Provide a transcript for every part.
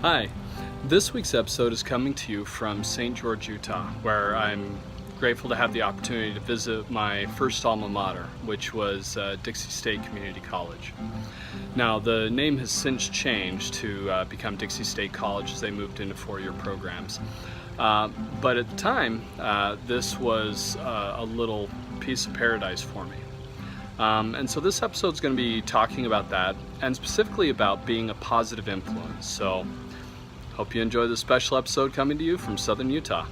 Hi, this week's episode is coming to you from St. George, Utah, where I'm grateful to have the opportunity to visit my first alma mater, which was Dixie State Community College. Now, the name has since changed to become Dixie State College as they moved into four-year programs. But at the time, this was a little piece of paradise for me. And so this episode is going to be talking about that, and specifically about being a positive influence. So, hope you enjoy this special episode coming to you from Southern Utah.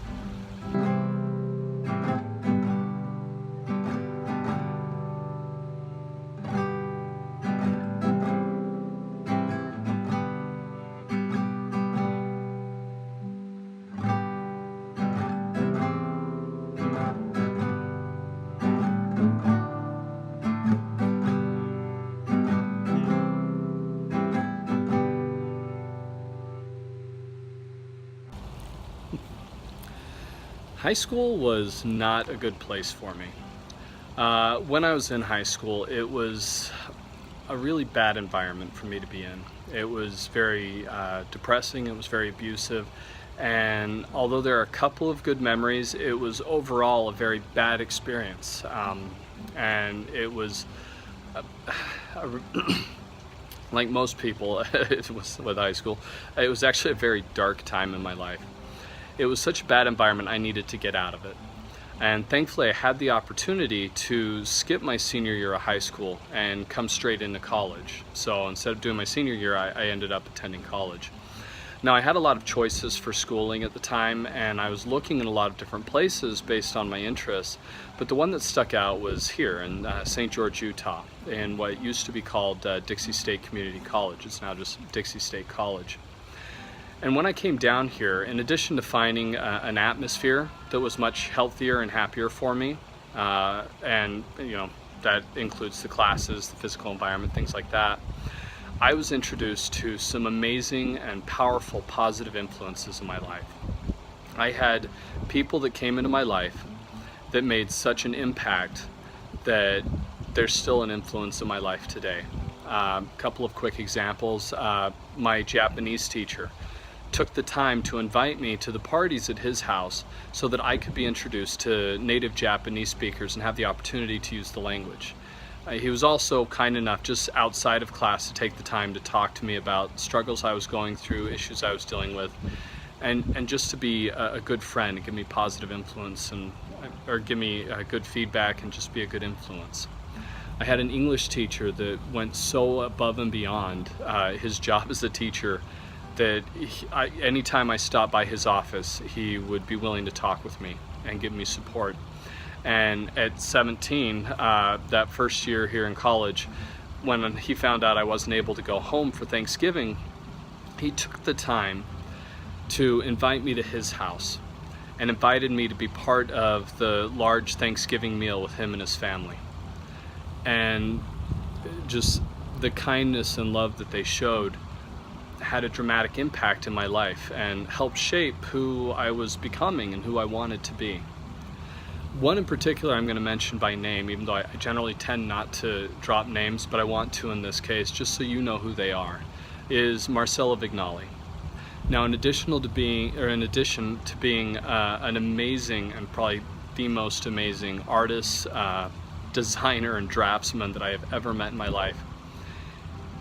High school was not a good place for me. When I was in high school, it was a really bad environment for me to be in. It was very depressing, it was very abusive, and although there are a couple of good memories, it was overall a very bad experience. And it was, like most people, it was with high school, it was actually a very dark time in my life. It was such a bad environment, I needed to get out of it. And thankfully I had the opportunity to skip my senior year of high school and come straight into college. So instead of doing my senior year, I ended up attending college. Now, I had a lot of choices for schooling at the time, and I was looking in a lot of different places based on my interests, but the one that stuck out was here in St. George, Utah, in what used to be called Dixie State Community College. It's now just Dixie State College. And when I came down here, in addition to finding an atmosphere that was much healthier and happier for me, and that includes the classes, the physical environment, things like that, I was introduced to some amazing and powerful positive influences in my life. I had people that came into my life that made such an impact that there's still an influence in my life today. A couple of quick examples. My Japanese teacher took the time to invite me to the parties at his house so that I could be introduced to native Japanese speakers and have the opportunity to use the language. He was also kind enough, just outside of class, to take the time to talk to me about struggles I was going through, issues I was dealing with, and just to be a good friend, give me positive influence, or give me good feedback and just be a good influence. I had an English teacher that went so above and beyond his job as a teacher that anytime I stopped by his office, he would be willing to talk with me and give me support. And at 17, that first year here in college, when he found out I wasn't able to go home for Thanksgiving, he took the time to invite me to his house and invited me to be part of the large Thanksgiving meal with him and his family. And just the kindness and love that they showed had a dramatic impact in my life and helped shape who I was becoming and who I wanted to be. One in particular I'm going to mention by name, even though I generally tend not to drop names, but I want to in this case, just so you know who they are, is Marcelo Vignali. Now, in addition to being an amazing and probably the most amazing artist, designer, and draftsman that I have ever met in my life,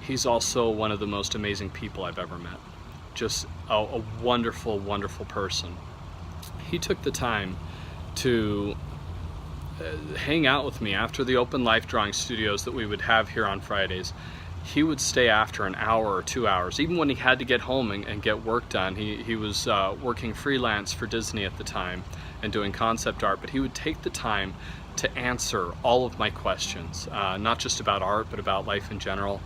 he's also one of the most amazing people I've ever met. Just a wonderful, wonderful person. He took the time to hang out with me after the open life drawing studios that we would have here on Fridays. He would stay after an hour or 2 hours, even when he had to get home and get work done. He was working freelance for Disney at the time and doing concept art, but he would take the time to answer all of my questions, not just about art, but about life in general.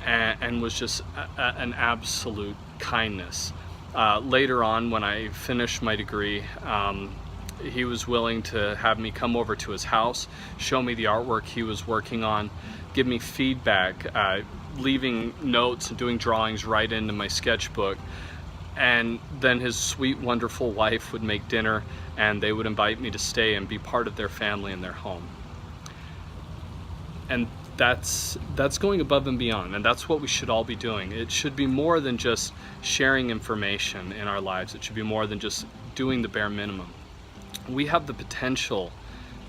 And was just an absolute kindness. Later on, when I finished my degree, he was willing to have me come over to his house, show me the artwork he was working on, give me feedback, leaving notes and doing drawings right into my sketchbook. And then his sweet, wonderful wife would make dinner, and they would invite me to stay and be part of their family and their home. And that's going above and beyond, and that's what we should all be doing. It should be more than just sharing information in our lives. It should be more than just doing the bare minimum. We have the potential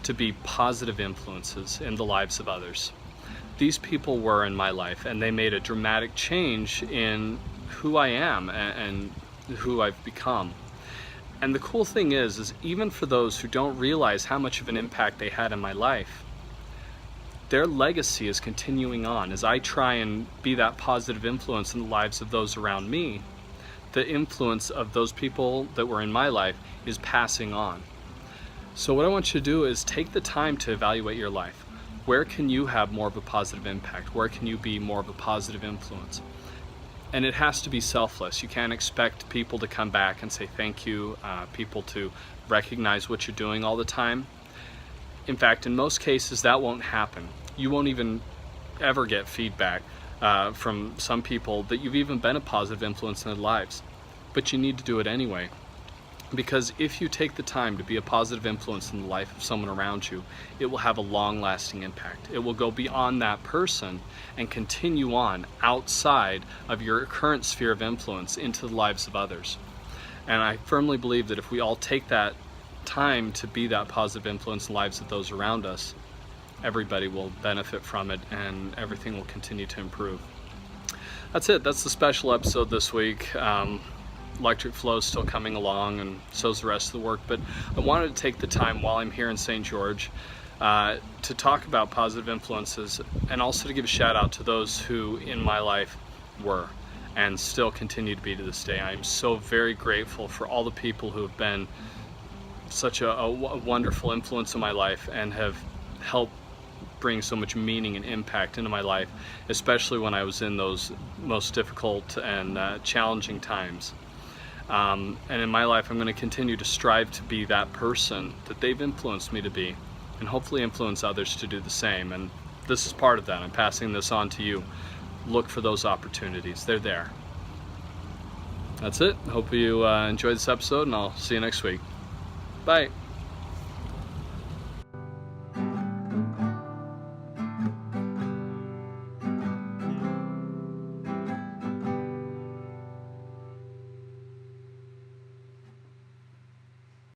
to be positive influences in the lives of others. These people were in my life, and they made a dramatic change in who I am and who I've become. And the cool thing is even for those who don't realize how much of an impact they had in my life, their legacy is continuing on. As I try and be that positive influence in the lives of those around me, the influence of those people that were in my life is passing on. So what I want you to do is take the time to evaluate your life. Where can you have more of a positive impact? Where can you be more of a positive influence? And it has to be selfless. You can't expect people to come back and say thank you, people to recognize what you're doing all the time. In fact, in most cases, that won't happen. You won't even ever get feedback from some people that you've even been a positive influence in their lives. But you need to do it anyway. Because if you take the time to be a positive influence in the life of someone around you, it will have a long-lasting impact. It will go beyond that person and continue on outside of your current sphere of influence into the lives of others. And I firmly believe that if we all take that time to be that positive influence in the lives of those around us, everybody will benefit from it and everything will continue to improve. That's it. That's the special episode this week. Electric Flow is still coming along, and so is the rest of the work, but I wanted to take the time while I'm here in St. George to talk about positive influences, and also to give a shout out to those who in my life were and still continue to be to this day. I'm so very grateful for all the people who have been such a wonderful influence in my life and have helped bring so much meaning and impact into my life, especially when I was in those most difficult and challenging times. And in my life, I'm going to continue to strive to be that person that they've influenced me to be, and hopefully influence others to do the same. And this is part of that. I'm passing this on to you. Look for those opportunities. They're there. That's it. Hope you enjoyed this episode, and I'll see you next week. Bye.